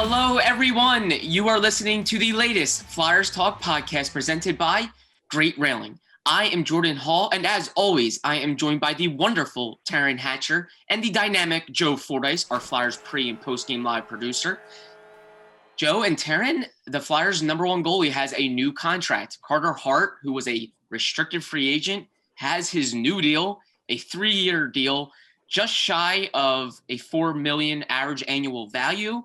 Hello, everyone. You are listening to the latest Flyers Talk podcast presented by Great Railing. I am Jordan Hall, and as always, I am joined by the wonderful Taryn Hatcher and the dynamic Joe Fordyce, our Flyers pre- and post-game live producer. Joe and Taryn, the Flyers' number one goalie, has a new contract. Carter Hart, who was a restricted free agent, has his new deal, a 3-year deal, just shy of a $4 million average annual value.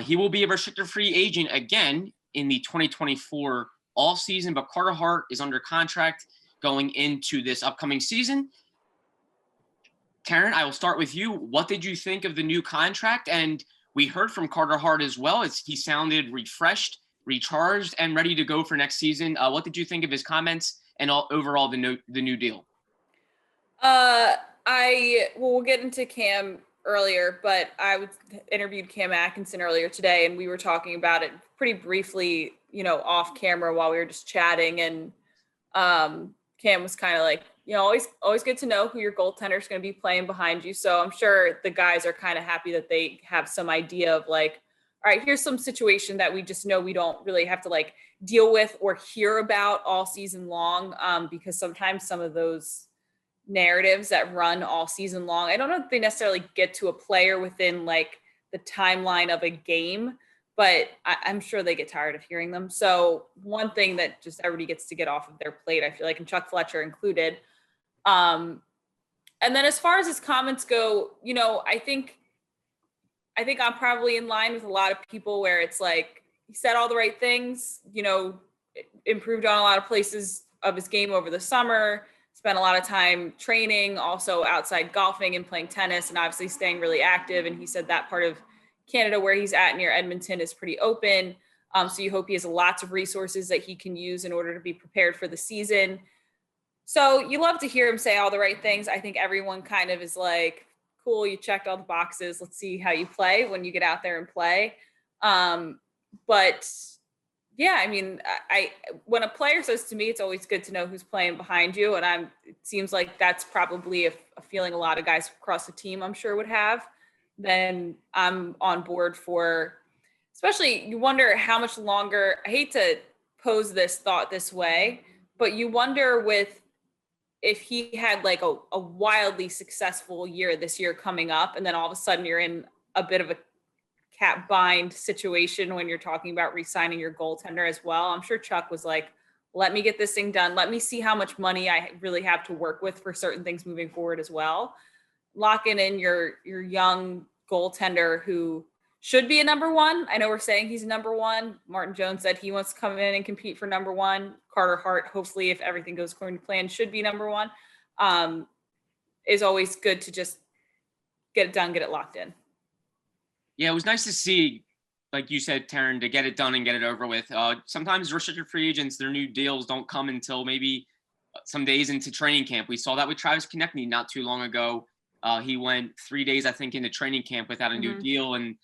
He will be a restricted free agent again in the 2024 all season, but Carter Hart is under contract going into this upcoming season. Taryn, I will start with you. What did you think of the new contract? And we heard from Carter Hart as well as he sounded refreshed, recharged, and ready to go for next season. What did you think of his comments and overall the new deal? We'll get into Cam earlier, but I interviewed Cam Atkinson earlier today, and we were talking about it pretty briefly, off camera while we were just chatting. And Cam was kind of like, always good to know who your goaltender is going to be playing behind you. So I'm sure the guys are kind of happy that they have some idea of like, all right, here's some situation that we just know we don't really have to like deal with or hear about all season long, because sometimes some of those narratives that run all season long, I don't know if they necessarily get to a player within like the timeline of a game, but I'm sure they get tired of hearing them. So one thing that just everybody gets to get off of their plate, I feel like, and Chuck Fletcher included. And then as far as his comments go, I think I'm probably in line with a lot of people where it's like he said all the right things, improved on a lot of places of his game over the summer, spent a lot of time training, also outside golfing and playing tennis, and obviously staying really active. And he said that part of Canada where he's at near Edmonton is pretty open. So you hope he has lots of resources that he can use in order to be prepared for the season. So you love to hear him say all the right things. I think everyone kind of is like, cool, you checked all the boxes. Let's see how you play when you get out there and play. But yeah, I mean, when a player says to me, it's always good to know who's playing behind you. And it seems like that's probably a feeling a lot of guys across the team, I'm sure, would have. Then I'm on board for, especially you wonder how much longer, I hate to pose this thought this way, but you wonder if he had like a wildly successful year this year coming up, and then all of a sudden you're in a bit of a cap bind situation when you're talking about re-signing your goaltender as well. I'm sure Chuck was like, let me get this thing done. Let me see how much money I really have to work with for certain things moving forward as well. Locking in your young goaltender who should be a number one. I know we're saying he's a number one. Martin Jones said he wants to come in and compete for number one. Carter Hart, hopefully, if everything goes according to plan, should be number one. Is always good to just get it done, get it locked in. Yeah, it was nice to see, like you said, Taryn, to get it done and get it over with. Sometimes restricted free agents, their new deals don't come until maybe some days into training camp. We saw that with Travis Konecny not too long ago. He went 3 days, I think, into training camp without a new deal. And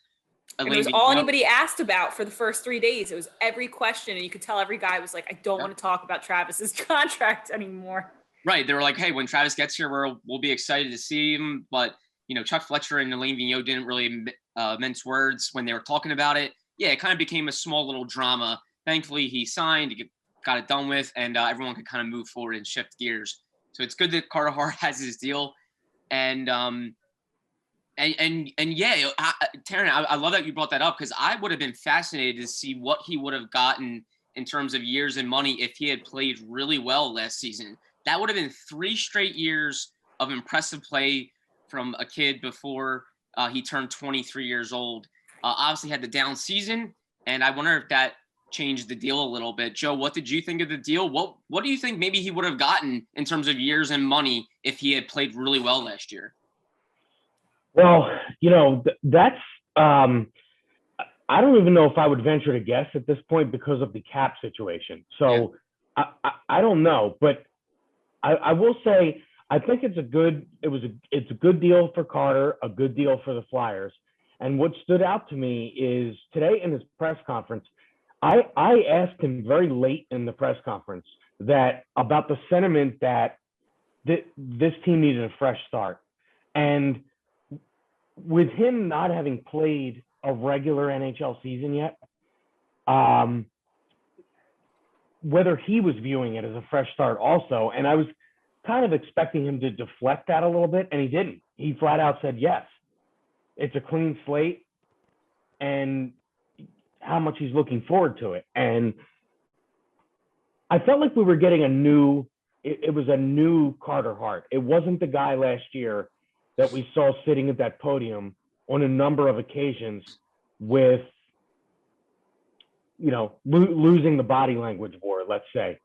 it was all anybody asked about for the first 3 days. It was every question, and you could tell every guy was like, I don't want to talk about Travis's contract anymore. Right. They were like, hey, when Travis gets here, we'll be excited to see him. But, Chuck Fletcher and Alain Vigneault didn't really mince words when they were talking about it. Yeah, it kind of became a small little drama. Thankfully, he signed, got it done with, and everyone could kind of move forward and shift gears. So it's good that Carter Hart has his deal. And yeah, Taryn, I love that you brought that up because I would have been fascinated to see what he would have gotten in terms of years and money if he had played really well last season. That would have been 3 straight years of impressive play from a kid before he turned 23 years old. Obviously had the down season, and I wonder if that changed the deal a little bit. Joe, what did you think of the deal? What do you think maybe he would have gotten in terms of years and money if he had played really well last year? Well, that's I don't even know if I would venture to guess at this point because of the cap situation. So yeah. I don't know, but I will say I think it's a good deal for Carter, a good deal for the Flyers. And what stood out to me is today in his press conference, I asked him very late in the press conference about the sentiment that this team needed a fresh start. And with him not having played a regular NHL season yet. Whether he was viewing it as a fresh start also, and I was kind of expecting him to deflect that a little bit, and he didn't. He flat out said, yes, it's a clean slate, and how much he's looking forward to it. And I felt like we were getting it was a new Carter Hart. It wasn't the guy last year that we saw sitting at that podium on a number of occasions with, losing the body language war, let's say.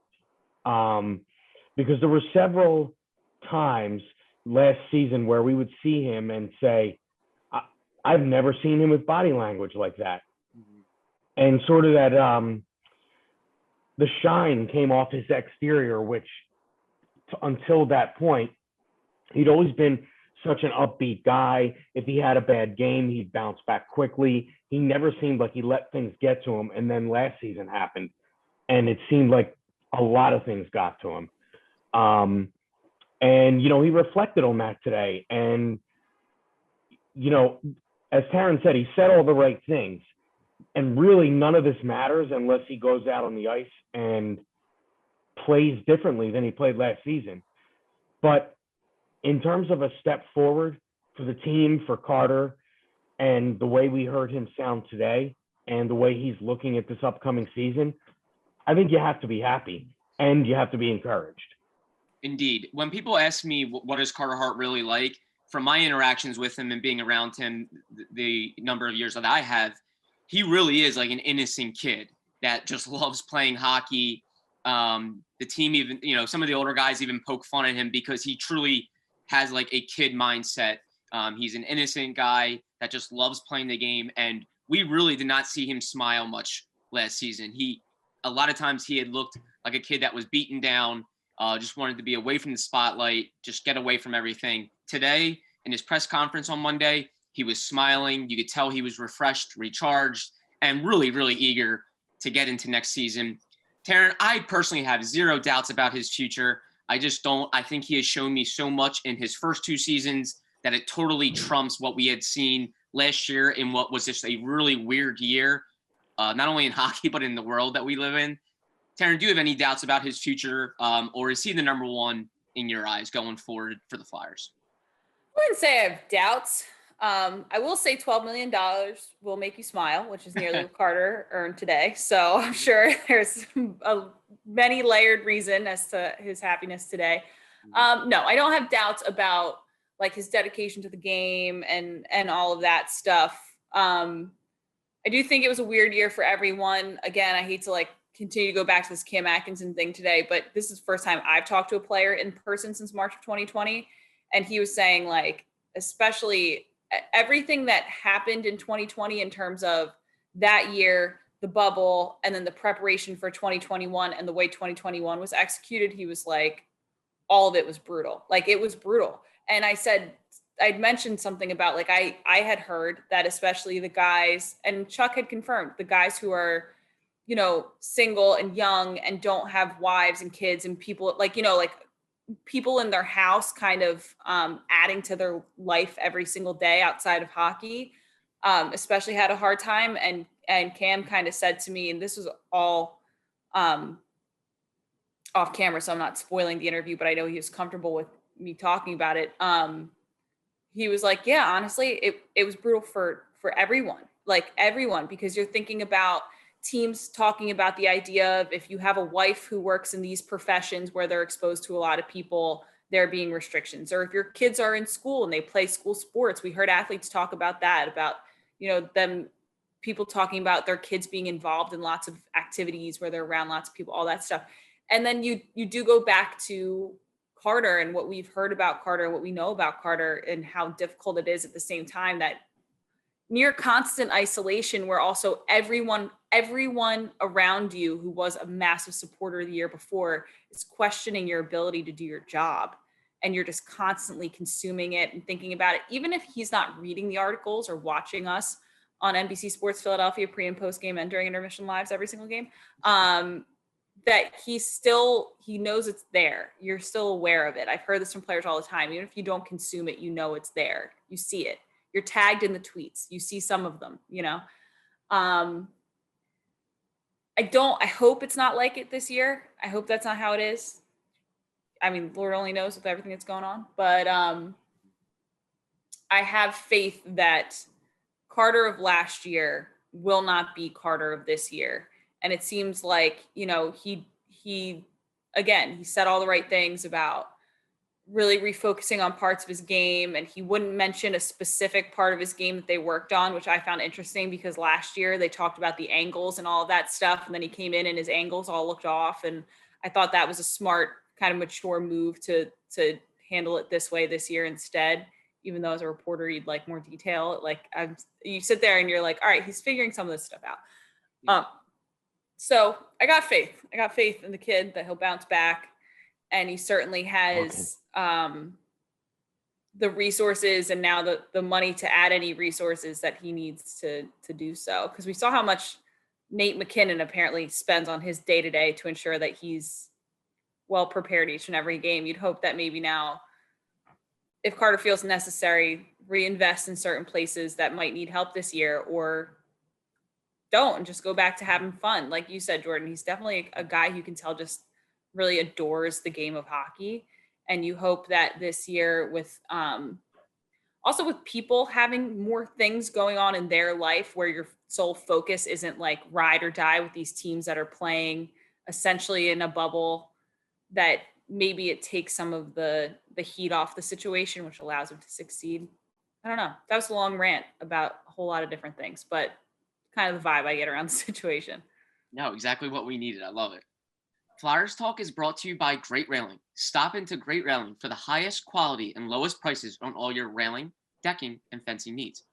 Because there were several times last season where we would see him and say, I've never seen him with body language like that. Mm-hmm. And sort of that, the shine came off his exterior, which until that point, he'd always been such an upbeat guy. If he had a bad game, he'd bounce back quickly. He never seemed like he let things get to him. And then last season happened, and it seemed like a lot of things got to him. And, he reflected on that today. And, as Taryn said, he said all the right things. And really none of this matters unless he goes out on the ice and plays differently than he played last season. But in terms of a step forward for the team, for Carter, and the way we heard him sound today and the way he's looking at this upcoming season, I think you have to be happy and you have to be encouraged. Indeed. When people ask me what is Carter Hart really like, from my interactions with him and being around him the number of years that I have, he really is like an innocent kid that just loves playing hockey. The team even, some of the older guys even poke fun at him because he truly has like a kid mindset. He's an innocent guy that just loves playing the game. And we really did not see him smile much last season. A lot of times he had looked like a kid that was beaten down, just wanted to be away from the spotlight, just get away from everything. Today, in his press conference on Monday, he was smiling. You could tell he was refreshed, recharged, and really, really eager to get into next season. Taryn, I personally have zero doubts about his future. I just don't. I think he has shown me so much in his first two seasons that it totally trumps what we had seen last year in what was just a really weird year, not only in hockey, but in the world that we live in. Taryn, do you have any doubts about his future, or is he the number one in your eyes going forward for the Flyers? I wouldn't say I have doubts. I will say $12 million will make you smile, which is nearly what Carter earned today. So I'm sure there's a many layered reason as to his happiness today. No, I don't have doubts about like his dedication to the game and all of that stuff. I do think it was a weird year for everyone. Again, I hate to like continue to go back to this Cam Atkinson thing today, but this is the first time I've talked to a player in person since March of 2020. And he was saying like, especially everything that happened in 2020 in terms of that year, the bubble, and then the preparation for 2021 and the way 2021 was executed, he was like, all of it was brutal. Like it was brutal. And I said, I'd mentioned something about like, I had heard that especially the guys, and Chuck had confirmed, the guys who are, single and young and don't have wives and kids and people like, like people in their house kind of adding to their life every single day outside of hockey, especially had a hard time. And Cam kind of said to me, and this was all off camera, so I'm not spoiling the interview, but I know he was comfortable with me talking about it. He was like, yeah, honestly, it was brutal for everyone, like everyone, because you're thinking about teams talking about the idea of if you have a wife who works in these professions where they're exposed to a lot of people, there being restrictions, or if your kids are in school and they play school sports. We heard athletes talk about that, about, them, people talking about their kids being involved in lots of activities where they're around lots of people, all that stuff. And then you do go back to Carter and what we've heard about Carter, what we know about Carter and how difficult it is at the same time, that near constant isolation where also everyone around you who was a massive supporter the year before is questioning your ability to do your job. And you're just constantly consuming it and thinking about it. Even if he's not reading the articles or watching us on NBC Sports Philadelphia pre and post game and during intermission lives every single game, that he knows it's there. You're still aware of it. I've heard this from players all the time. Even if you don't consume it, it's there. You see it. you're tagged in the tweets. You see some of them, you know. I hope it's not like it this year. I hope that's not how it is. I mean, Lord only knows with everything that's going on, but I have faith that Carter of last year will not be Carter of this year. And it seems like, you know, he said all the right things about really refocusing on parts of his game, and he wouldn't mention a specific part of his game that they worked on, which I found interesting because last year they talked about the angles and all of that stuff, and then he came in and his angles all looked off, and I thought that was a smart kind of mature move to handle it this way this year instead, even though as a reporter you'd like more detail. Like you sit there and you're like, all right, he's figuring some of this stuff out. So I got faith in the kid that he'll bounce back, and he certainly has the resources and now the money to add any resources that he needs to do so. Because we saw how much Nate McKinnon apparently spends on his day-to-day to ensure that he's well prepared each and every game. You'd hope that maybe now, if Carter feels necessary, reinvest in certain places that might need help this year, or don't, and just go back to having fun. Like you said, Jordan, he's definitely a guy who can tell just really adores the game of hockey. And you hope that this year, with also with people having more things going on in their life where your sole focus isn't like ride or die with these teams that are playing essentially in a bubble, that maybe it takes some of the heat off the situation, which allows them to succeed. I don't know. That was a long rant about a whole lot of different things, but kind of the vibe I get around the situation. No, exactly what we needed. I love it. Flyers Talk is brought to you by Great Railing. Stop into Great Railing for the highest quality and lowest prices on all your railing, decking, and fencing needs.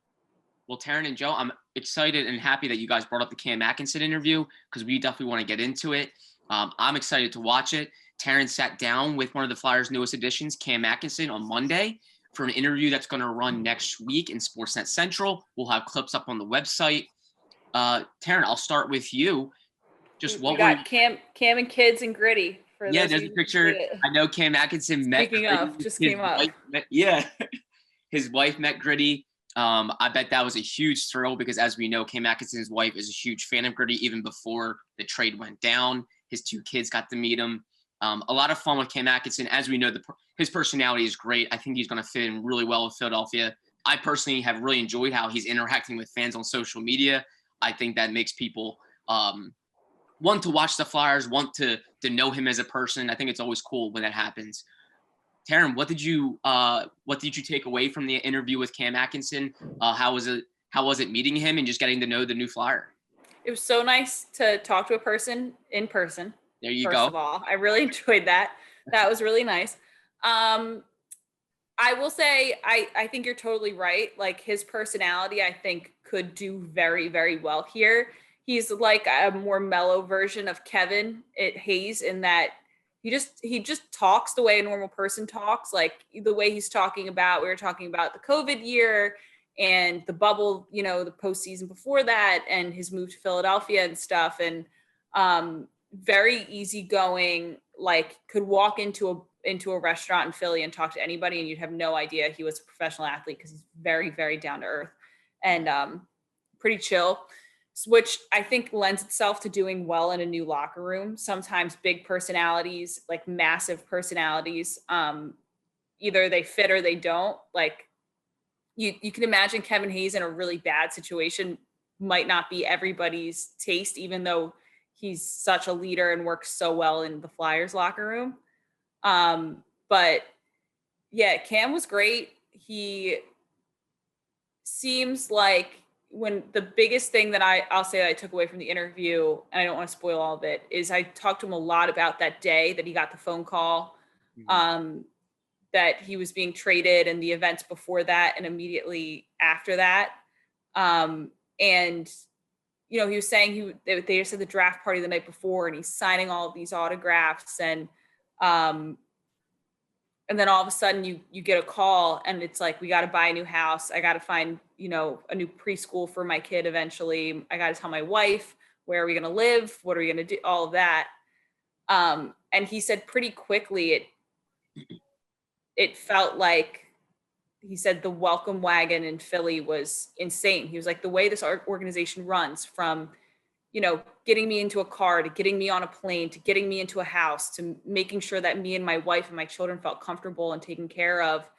Well, Taryn and Joe, I'm excited and happy that you guys brought up the Cam Atkinson interview because we definitely want to get into it. I'm excited to watch it. Taryn sat down with one of the Flyers' newest additions, Cam Atkinson, on Monday for an interview that's going to run next week in Sportsnet Central. We'll have clips up on the website. Taryn, I'll start with you. Just what we got Cam and kids and Gritty. Yeah, there's a picture. I know Cam Atkinson met. Speaking of, just came up. His wife met Gritty. I bet that was a huge thrill because, as we know, Cam Atkinson's wife is a huge fan of Gritty even before the trade went down. His two kids got to meet him. A lot of fun with Cam Atkinson. As we know, his personality is great. I think he's going to fit in really well with Philadelphia. I personally have really enjoyed how he's interacting with fans on social media. I think that makes people want to watch the Flyers, want to know him as a person. I think it's always cool when that happens. Taryn, what did you take away from the interview with Cam Atkinson? How was it meeting him and just getting to know the new Flyer? It was so nice to talk to a person in person. There you go. First of all, I really enjoyed that. That was really nice. I will say, I think you're totally right. Like, his personality, I think, could do very, very well here. He's like a more mellow version of Kevin Hayes in that he just talks the way a normal person talks, like the way he's talking about, we were talking about the COVID year and the bubble, you know, the postseason before that, and his move to Philadelphia and stuff. And very easygoing, like could walk into a restaurant in Philly and talk to anybody and you'd have no idea he was a professional athlete because he's very, very down to earth and pretty chill, which I think lends itself to doing well in a new locker room. Sometimes big personalities, like massive personalities, either they fit or they don't. Like you can imagine Kevin Hayes in a really bad situation might not be everybody's taste, even though he's such a leader and works so well in the Flyers locker room. But yeah, Cam was great. He seems like when the biggest thing that I'll say that I took away from the interview, and I don't want to spoil all of it, is I talked to him a lot about that day that he got the phone call, that he was being traded and the events before that and immediately after that. And, you know, he was saying they just had the draft party the night before and he's signing all of these autographs and then all of a sudden you get a call and it's like, we got to buy a new house. I got to find, you know, a new preschool for my kid eventually. I got to tell my wife, where are we going to live? What are we going to do? All of that. And he said pretty quickly, it felt like he said the welcome wagon in Philly was insane. He was like, the way this organization runs, from, you know, getting me into a car, to getting me on a plane, to getting me into a house, to making sure that me and my wife and my children felt comfortable and taken care of.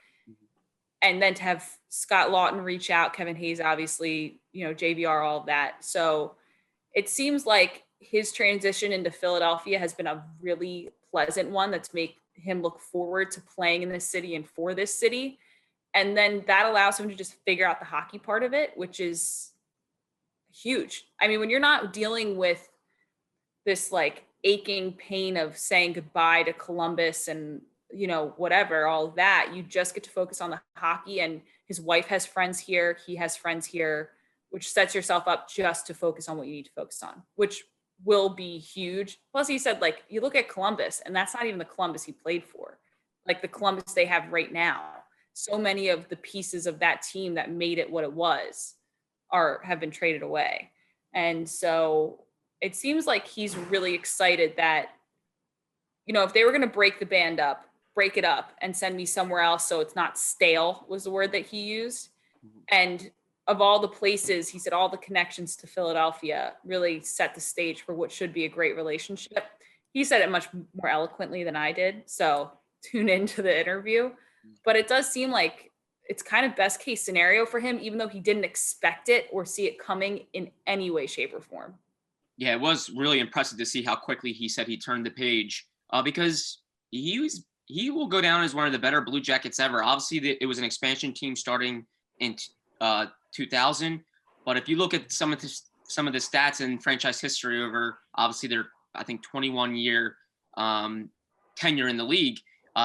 And then to have Scott Lawton reach out, Kevin Hayes, obviously, you know, JVR, all of that. So it seems like his transition into Philadelphia has been a really pleasant one that's made him look forward to playing in this city and for this city. And then that allows him to just figure out the hockey part of it, which is huge. I mean, when you're not dealing with this like aching pain of saying goodbye to Columbus and, you know, whatever, all of that, you just get to focus on the hockey. And his wife has friends here, he has friends here, which sets yourself up just to focus on what you need to focus on, which will be huge. Plus, he said, like, you look at Columbus, and that's not even the Columbus he played for, like the Columbus they have right now. So many of the pieces of that team that made it what it was have been traded away. And so it seems like he's really excited that, you know, if they were going to break the band up, break it up and send me somewhere else so it's not stale, was the word that he used. And of all the places, he said all the connections to Philadelphia really set the stage for what should be a great relationship. He said it much more eloquently than I did, so tune into the interview. But it does seem like it's kind of best case scenario for him, even though he didn't expect it or see it coming in any way, shape, or form. Yeah, it was really impressive to see how quickly he said he turned the page, because he will go down as one of the better Blue Jackets ever. Obviously, it was an expansion team starting in 2000, but if you look at some of the stats in franchise history over, obviously, their, I think, 21-year tenure in the league,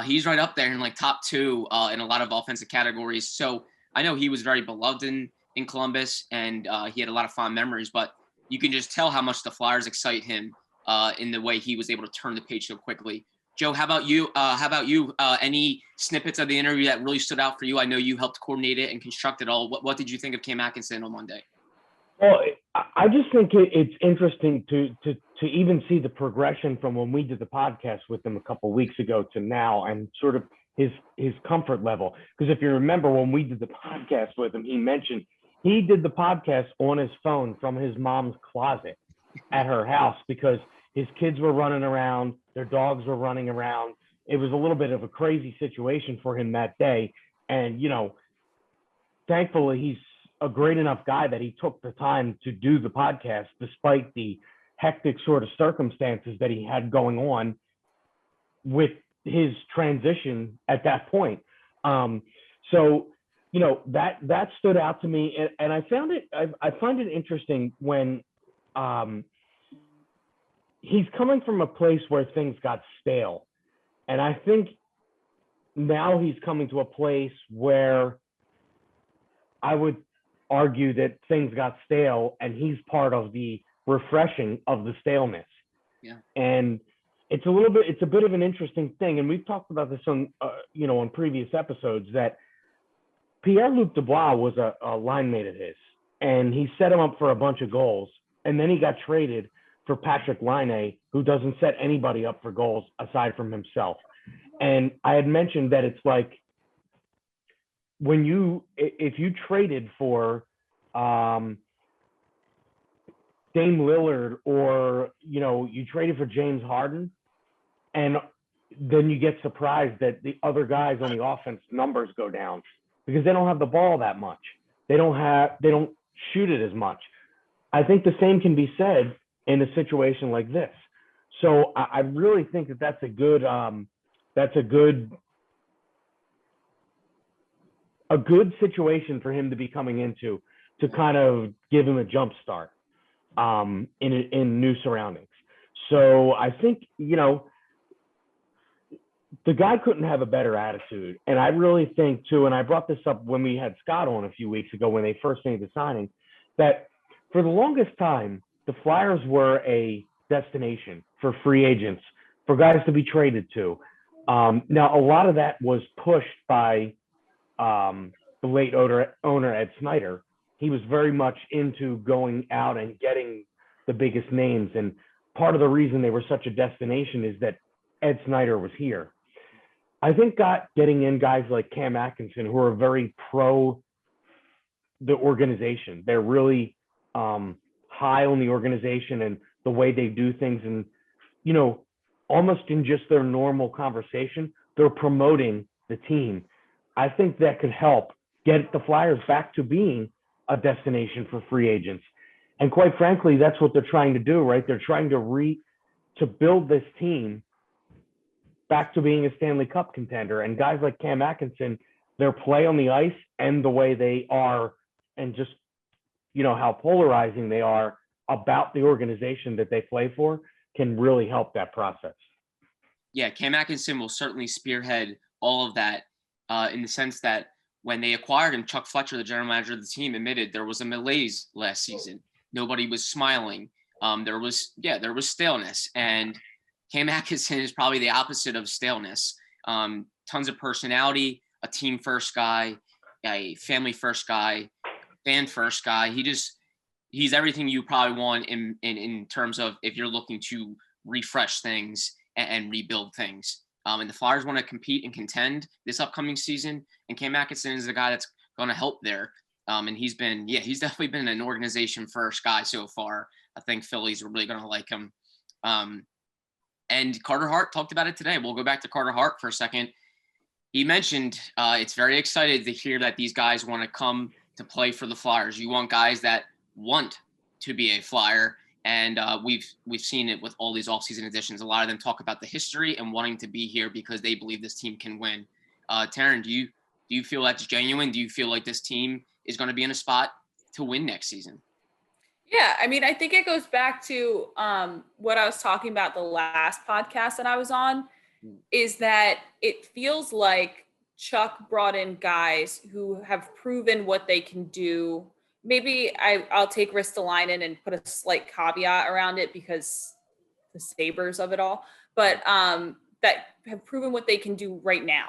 he's right up there in like top two in a lot of offensive categories. So I know he was very beloved in Columbus, and he had a lot of fond memories, but you can just tell how much the Flyers excite him in the way he was able to turn the page so quickly. Joe, how about you? Any snippets of the interview that really stood out for you? I know you helped coordinate it and construct it all. What did you think of Cam Atkinson on Monday? Well, I just think it's interesting to even see the progression from when we did the podcast with him a couple of weeks ago to now, and sort of his comfort level. Because if you remember, when we did the podcast with him, he mentioned he did the podcast on his phone from his mom's closet at her house because his kids were running around, their dogs were running around. It was a little bit of a crazy situation for him that day. And, you know, thankfully he's a great enough guy that he took the time to do the podcast despite the hectic sort of circumstances that he had going on with his transition at that point. So, you know, that stood out to me. And I find it interesting when he's coming from a place where things got stale. And I think now he's coming to a place where I would argue that things got stale and he's part of the refreshing of the staleness. Yeah. And it's a bit of an interesting thing. And we've talked about this on, on previous episodes, that Pierre-Luc Dubois was a line mate of his, and he set him up for a bunch of goals. And then he got traded for Patrick Laine, who doesn't set anybody up for goals aside from himself. And I had mentioned that it's like if you traded for Dame Lillard, or, you know, you traded for James Harden, and then you get surprised that the other guys on the offense numbers go down because they don't have the ball that much. They don't shoot it as much. I think the same can be said in a situation like this. So I really think that's a good situation for him to be coming into, to kind of give him a jump start in new surroundings. So I think, you know, the guy couldn't have a better attitude. And I really think too, and I brought this up when we had Scott on a few weeks ago when they first made the signing, that for the longest time, the Flyers were a destination for free agents, for guys to be traded to. Now, a lot of that was pushed by the late owner Ed Snyder. He was very much into going out and getting the biggest names. And part of the reason they were such a destination is that Ed Snyder was here. I think getting in guys like Cam Atkinson, who are very pro the organization. They're really high on the organization and the way they do things. And, almost in just their normal conversation, they're promoting the team. I think that could help get the Flyers back to being a destination for free agents. And quite frankly, that's what they're trying to do, right? They're trying to build this team back to being a Stanley Cup contender. And guys like Cam Atkinson, their play on the ice and the way they are, and just, how polarizing they are about the organization that they play for, can really help that process. Yeah, Cam Atkinson will certainly spearhead all of that in the sense that when they acquired him, Chuck Fletcher, the general manager of the team, admitted there was a malaise last season. Nobody was smiling. There was staleness. And Cam Atkinson is probably the opposite of staleness. Tons of personality, a team first guy, a family first guy, fan first guy. He's everything you probably want in terms of if you're looking to refresh things and rebuild things. And the Flyers want to compete and contend this upcoming season. And Cam Atkinson is the guy that's going to help there. And he's definitely been an organization first guy so far. I think Philly's really going to like him. And Carter Hart talked about it today. We'll go back to Carter Hart for a second. He mentioned it's very excited to hear that these guys want to come to play for the Flyers. You want guys that want to be a Flyer. And we've seen it with all these offseason additions. A lot of them talk about the history and wanting to be here because they believe this team can win. Taryn, do you feel that's genuine? Do you feel like this team is going to be in a spot to win next season? Yeah, I mean, I think it goes back to what I was talking about the last podcast that I was on, is that it feels like Chuck brought in guys who have proven what they can do. Maybe I'll take Ristolainen and put a slight caveat around it because the Sabres of it all, but that have proven what they can do right now.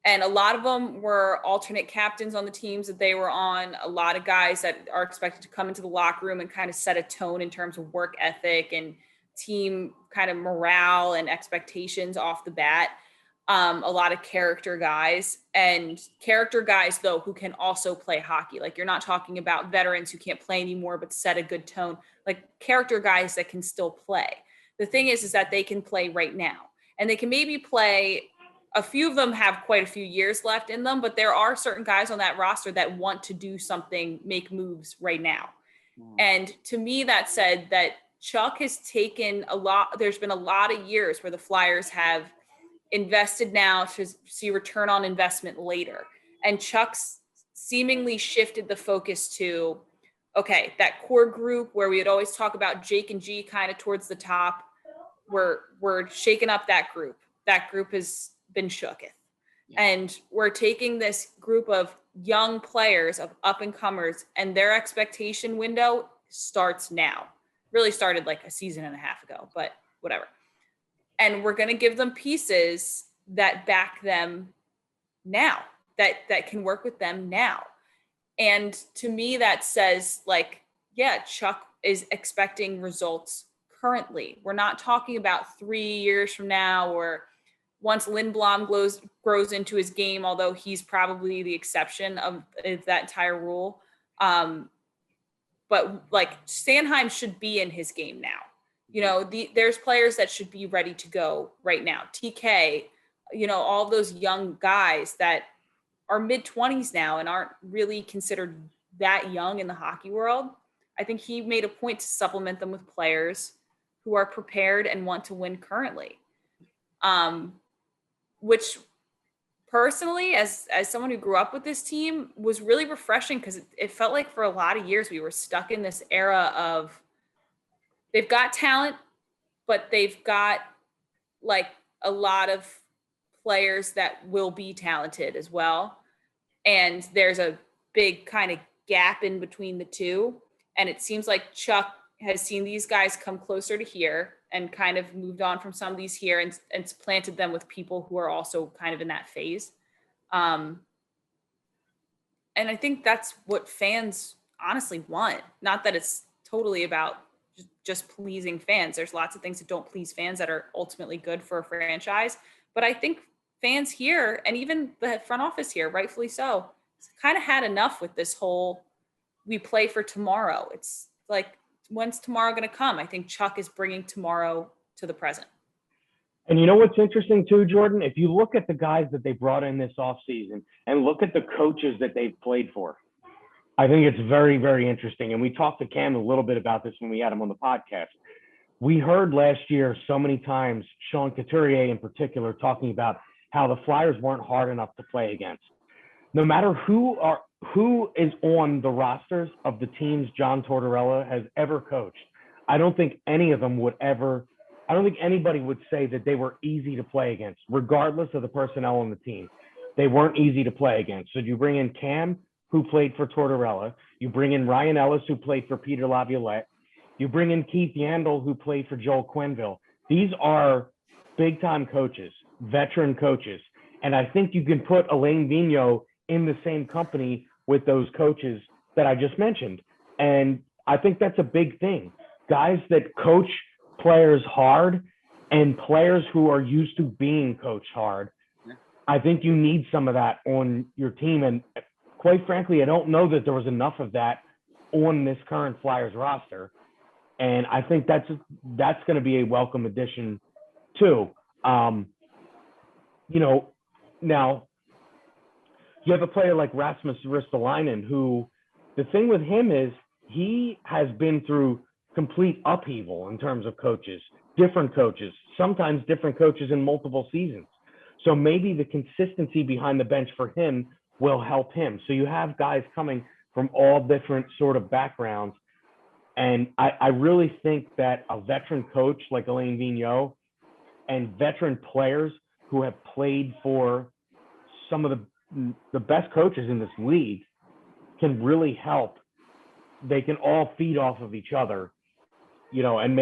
And a lot of them were alternate captains on the teams that they were on. A lot of guys that are expected to come into the locker room and kind of set a tone in terms of work ethic and team kind of morale and expectations off the bat. A lot of character guys, though, who can also play hockey. Like, you're not talking about veterans who can't play anymore, but set a good tone, like character guys that can still play. The thing is that they can play right now, and they can maybe play. A few of them have quite a few years left in them, but there are certain guys on that roster that want to do something, make moves right now. And to me, that said that Chuck has taken a lot. There's been a lot of years where the Flyers have invested now to see return on investment later. And Chuck's seemingly shifted the focus to, okay, that core group where we would always talk about Jake and G kind of towards the top. We're shaking up that group. That group has been shooketh. Yeah. And we're taking this group of young players, of up and comers, and their expectation window starts now. Really started like a season and a half ago, but whatever. And we're going to give them pieces that back them now, that can work with them now. And to me, that says, like, yeah, Chuck is expecting results currently. We're not talking about 3 years from now or once Lindblom grows into his game, although he's probably the exception of that entire rule. But like, Sanheim should be in his game now. There's players that should be ready to go right now. TK, all those young guys that are mid-20s now and aren't really considered that young in the hockey world. I think he made a point to supplement them with players who are prepared and want to win currently. Which personally, as someone who grew up with this team, was really refreshing, because it felt like for a lot of years we were stuck in this era of they've got talent, but they've got like a lot of players that will be talented as well. And there's a big kind of gap in between the two. And it seems like Chuck has seen these guys come closer to here and kind of moved on from some of these here and planted them with people who are also kind of in that phase. And I think that's what fans honestly want. Not that it's totally about just pleasing fans. There's lots of things that don't please fans that are ultimately good for a franchise. But I think fans here and even the front office here, rightfully so, kind of had enough with this whole we play for tomorrow. It's like, when's tomorrow going to come? I think Chuck is bringing tomorrow to the present. And you know what's interesting too, Jordan? If you look at the guys that they brought in this offseason and look at the coaches that they've played for, I think it's very, very interesting. And we talked to Cam a little bit about this when we had him on the podcast. We heard last year so many times, Sean Couturier in particular, talking about how the Flyers weren't hard enough to play against. No matter who is on the rosters of the teams John Tortorella has ever coached, I don't think any of them I don't think anybody would say that they were easy to play against, regardless of the personnel on the team. They weren't easy to play against. So you bring in Cam, who played for Tortorella. You bring in Ryan Ellis, who played for Peter Laviolette. You bring in Keith Yandel, who played for Joel Quenneville. These are big-time coaches, veteran coaches. And I think you can put Alain Vigneault in the same company with those coaches that I just mentioned. And I think that's a big thing. Guys that coach players hard and players who are used to being coached hard. I think you need some of that on your team. And quite frankly, I don't know that there was enough of that on this current Flyers roster. And I think that's going to be a welcome addition too. Now you have a player like Rasmus Ristolainen, who the thing with him is he has been through complete upheaval in terms of coaches, sometimes different coaches in multiple seasons. So maybe the consistency behind the bench for him will help him. So you have guys coming from all different sort of backgrounds. And I really think that a veteran coach like Alain Vigneault and veteran players who have played for some of the best coaches in this league can really help. They can all feed off of each other, and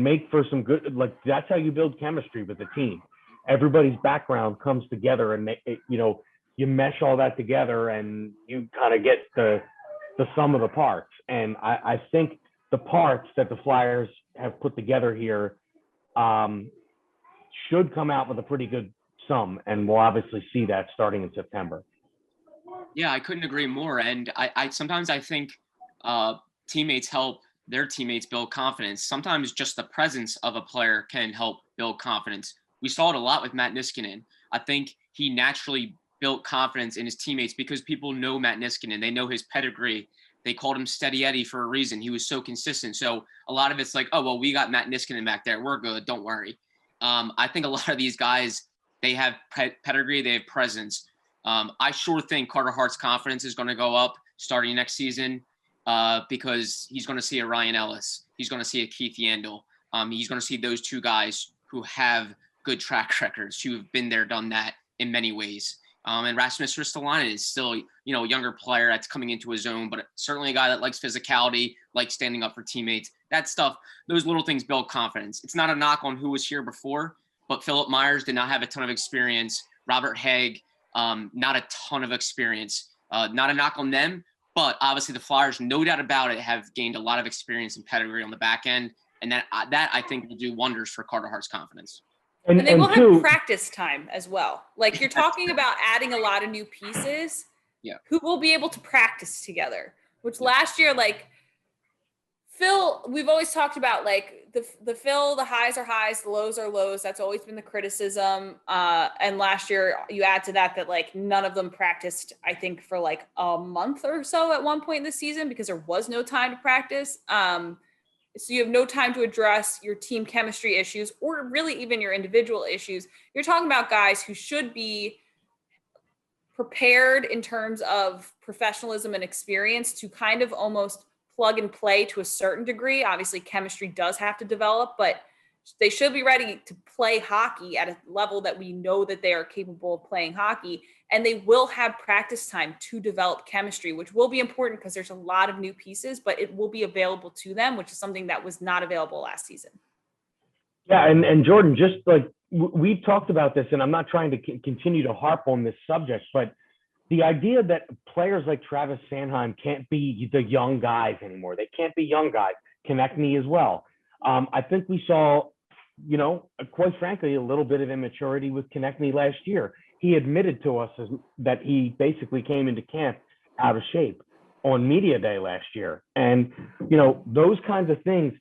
make for some good, like that's how you build chemistry with a team. Everybody's background comes together and you mesh all that together and you kind of get the sum of the parts. And I think the parts that the Flyers have put together here should come out with a pretty good sum, and we'll obviously see that starting in September. Yeah, I couldn't agree more. And I sometimes I think teammates help their teammates build confidence. Sometimes just the presence of a player can help build confidence. We saw it a lot with Matt Niskanen. I think he naturally built confidence in his teammates because people know Matt Niskanen. They know his pedigree. They called him Steady Eddie for a reason. He was so consistent. So a lot of it's like, oh, well, we got Matt Niskanen back there. We're good. Don't worry. I think a lot of these guys, they have pedigree. They have presence. I sure think Carter Hart's confidence is going to go up starting next season because he's going to see a Ryan Ellis. He's going to see a Keith Yandel. He's going to see those two guys who have good track records, who have been there, done that in many ways. And Rasmus Ristolainen is still, a younger player that's coming into his own, but certainly a guy that likes physicality, likes standing up for teammates. That stuff, those little things build confidence. It's not a knock on who was here before, but Philip Myers did not have a ton of experience. Robert Haig, not a ton of experience. Not a knock on them, but obviously the Flyers, no doubt about it, have gained a lot of experience and pedigree on the back end, and that I think will do wonders for Carter Hart's confidence. And they will have practice time as well. Like you're talking about adding a lot of new pieces who will be able to practice together, which last year, like Phil, we've always talked about like the Phil, the highs are highs, the lows are lows. That's always been the criticism. And last year you add to that like none of them practiced, I think, for like a month or so at one point in the season because there was no time to practice. So you have no time to address your team chemistry issues or really even your individual issues. You're talking about guys who should be prepared in terms of professionalism and experience to kind of almost plug and play to a certain degree. Obviously, chemistry does have to develop, but they should be ready to play hockey at a level that we know that they are capable of playing hockey. And they will have practice time to develop chemistry, which will be important because there's a lot of new pieces, but it will be available to them, which is something that was not available last season. Yeah. And Jordan, just like we've talked about this, and I'm not trying to continue to harp on this subject, but the idea that players like Travis Sanheim can't be the young guys anymore. They can't be young guys. Konechny as well. I think we saw quite frankly, a little bit of immaturity with Konechny last year. He admitted to us that he basically came into camp out of shape on media day last year. And, those kinds of things,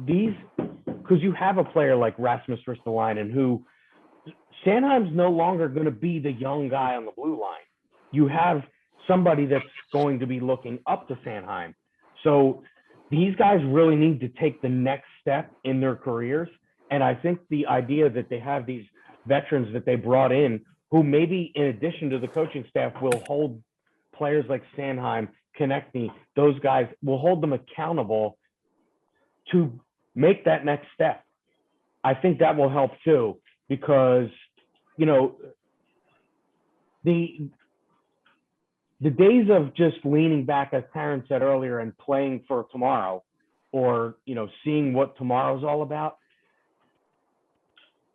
because you have a player like Rasmus Ristolainen who Sanheim's no longer going to be the young guy on the blue line. You have somebody that's going to be looking up to Sanheim. So these guys really need to take the next step in their careers. And I think the idea that they have these veterans that they brought in who maybe in addition to the coaching staff will hold players like Sanheim, Konechny, those guys will hold them accountable to make that next step. I think that will help too, because, the days of just leaning back, as Taryn said earlier, and playing for tomorrow or, seeing what tomorrow's all about,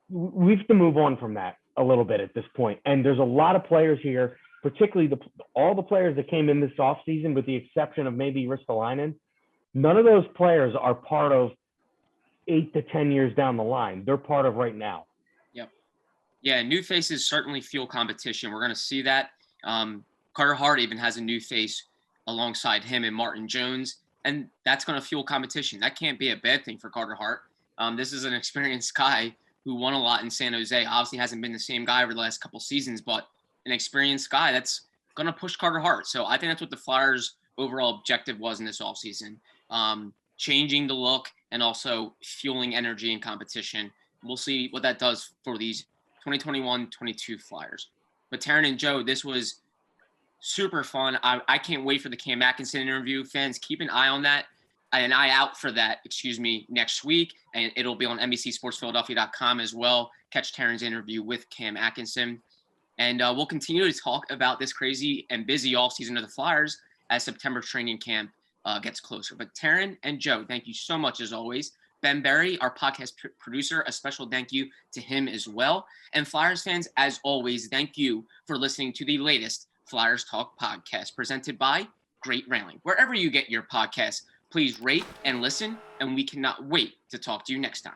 we have to move on from that a little bit at this point. And there's a lot of players here, particularly all the players that came in this offseason, with the exception of maybe Ristolainen. None of those players are part of 8 to 10 years down the line. They're part of right now. Yep. Yeah, new faces certainly fuel competition. We're going to see that. Carter Hart even has a new face alongside him and Martin Jones, and that's going to fuel competition. That can't be a bad thing for Carter Hart. This is an experienced guy who won a lot in San Jose. Obviously hasn't been the same guy over the last couple seasons, but an experienced guy that's going to push Carter Hart. So I think that's what the Flyers' overall objective was in this offseason, changing the look and also fueling energy and competition. We'll see what that does for these 2021-22 Flyers. But Taryn and Joe, this was super fun. I can't wait for the Cam Atkinson interview. Fans, keep an eye on that, an eye out for that, next week. And it'll be on NBCSportsPhiladelphia.com as well. Catch Taryn's interview with Cam Atkinson. And we'll continue to talk about this crazy and busy offseason of the Flyers as September training camp gets closer. But Taryn and Joe, thank you so much as always. Ben Berry, our podcast producer, a special thank you to him as well. And Flyers fans, as always, thank you for listening to the latest Flyers Talk podcast presented by Great Railing. Wherever you get your podcasts, please rate and listen, and we cannot wait to talk to you next time.